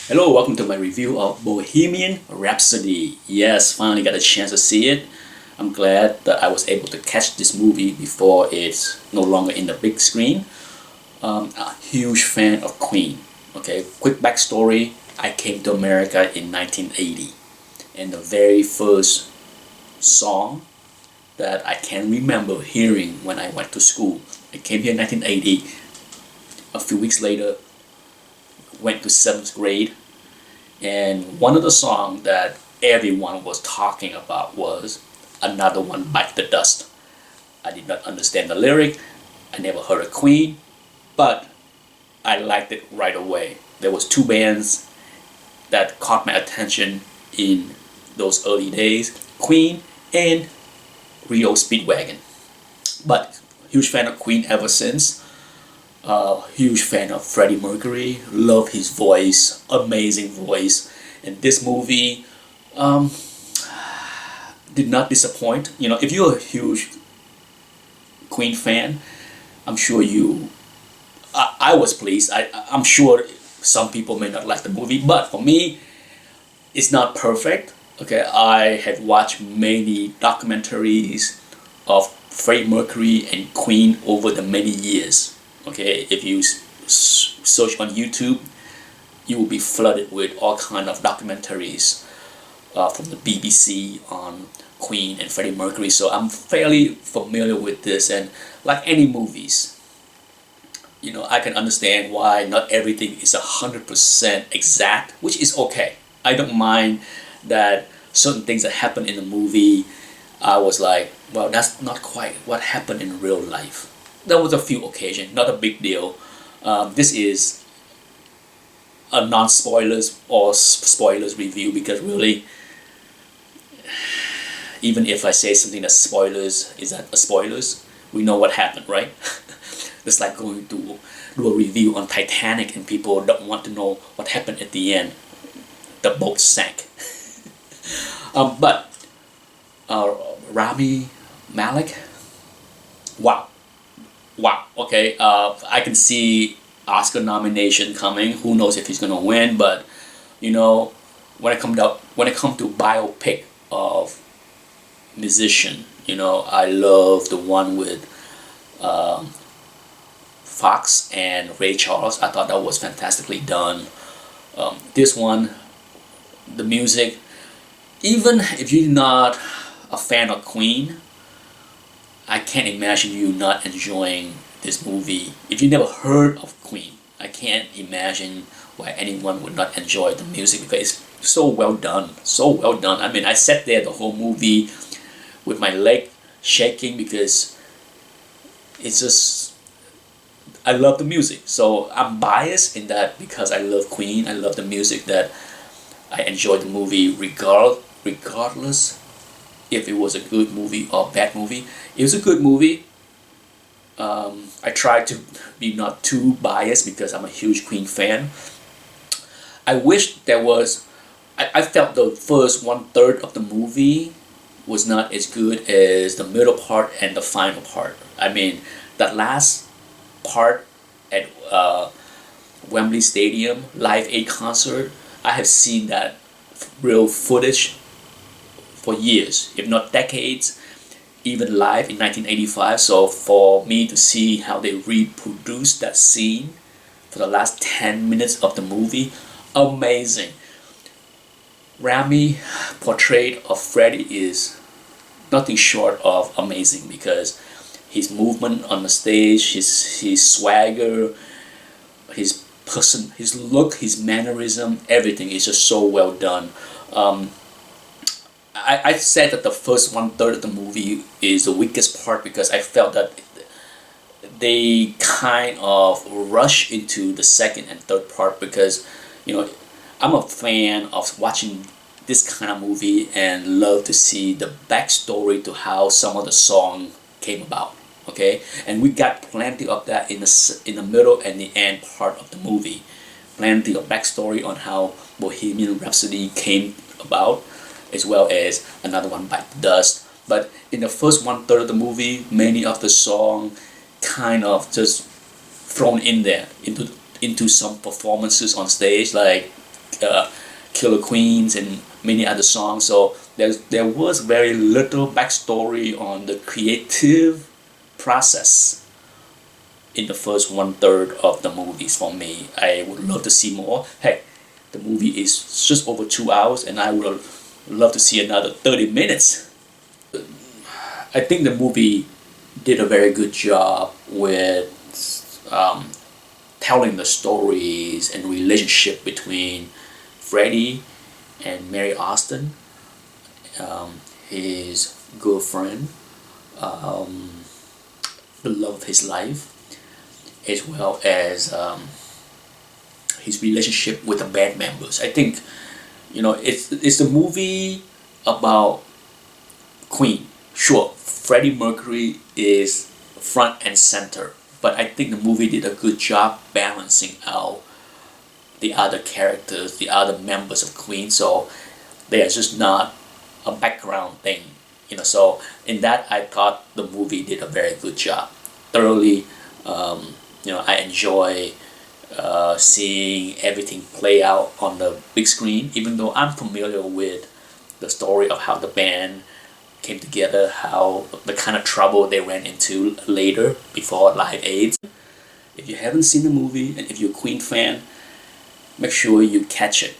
Hello, welcome to my review of Bohemian Rhapsody. Yes, finally got a chance to see it. I'm glad that I was able to catch this movie before it's no longer in the big screen. A huge fan of Queen. Okay, quick backstory. I came to America in 1980, and the very first song that I can remember hearing when I went to school. I came here in 1980. A few weeks later, went to 7th grade, and one of the songs that everyone was talking about was Another One Bite the Dust. I did not understand the lyric. I never heard of Queen, but I liked it right away. There was two bands that caught my attention in those early days, Queen and Rio Speedwagon. But huge fan of Queen ever since. Huge fan of Freddie Mercury. Love his voice, amazing voice. And this movie did not disappoint. You know, if you're a huge Queen fan, I'm sure I was pleased. I'm sure some people may not like the movie, but for me, it's not perfect. Okay, I had watched many documentaries of Freddie Mercury and Queen over the many years. Okay, if you search on YouTube, you will be flooded with all kind of documentaries from the BBC on Queen and Freddie Mercury. So I'm fairly familiar with this, and like any movies, you know, I can understand why not everything is 100% exact, which is okay. I don't mind that certain things that happen in the movie, I was like, well, that's not quite what happened in real life. There was a few occasions, not a big deal. This is a non-spoilers or spoilers review, because really, even if I say something that's spoilers, is that a spoilers? We know what happened, right? It's like going to do a review on Titanic and people don't want to know what happened at the end. The boat sank. But Rami Malek, wow. Okay, I can see Oscar nomination coming. Who knows if he's gonna win? But you know, when it comes to biopic of musician, you know, I love the one with Fox and Ray Charles. I thought that was fantastically done. This one, the music, even if you're not a fan of Queen, I can't imagine you not enjoying this movie. If you never heard of Queen, I can't imagine why anyone would not enjoy the music, because it's so well done. So well done. I mean, I sat there the whole movie with my leg shaking because it's just, I love the music. So I'm biased in that because I love Queen. I love the music, that I enjoy the movie regardless if it was a good movie or bad movie. It was a good movie. I tried to be not too biased because I'm a huge Queen fan. I wish there was, I felt the first 1/3 of the movie was not as good as the middle part and the final part. I mean, that last part at Wembley Stadium, Live Aid concert, I have seen that real footage for years, if not decades, even live in 1985. So for me to see how they reproduced that scene for the last 10 minutes of the movie, amazing. Rami portrait of Freddie is nothing short of amazing, because his movement on the stage, his swagger, his look, his mannerism, everything is just so well done. I said that the first 1/3 of the movie is the weakest part because I felt that they kind of rush into the second and third part, because you know, I'm a fan of watching this kind of movie and love to see the backstory to how some of the song came about. Okay, and we got plenty of that in the middle and the end part of the movie. Plenty of backstory on how Bohemian Rhapsody came about, as well as Another One Bite the Dust. But in the first 1/3 of the movie, many of the song kind of just thrown in there into some performances on stage, like Killer Queens and many other songs. So there was very little backstory on the creative process in the first 1/3 of the movies for me. I would love to see more. Hey, the movie is just over 2 hours, and I would love to see another 30 minutes. I think the movie did a very good job with telling the stories and relationship between Freddie and Mary Austin, his girlfriend, the love of his life, as well as his relationship with the band members. I think it's a movie about Queen. Sure, Freddie Mercury is front and center, but I think the movie did a good job balancing out the other characters, the other members of Queen, so they are just not a background thing. So in that, I thought the movie did a very good job. Thoroughly, I enjoy seeing everything play out on the big screen, even though I'm familiar with the story of how the band came together, how the kind of trouble they ran into later before Live Aid. If you haven't seen the movie, and if you're a Queen fan, make sure you catch it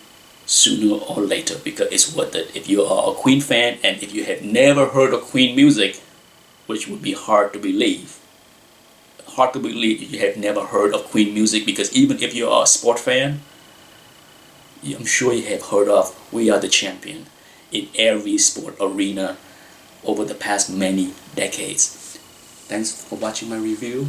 sooner or later, because it's worth it. If you are a Queen fan and if you have never heard of Queen music, which would be hard to believe if you have never heard of Queen music, because even if you are a sport fan, I'm sure you have heard of We Are the Champion in every sport arena over the past many decades. Thanks for watching my review.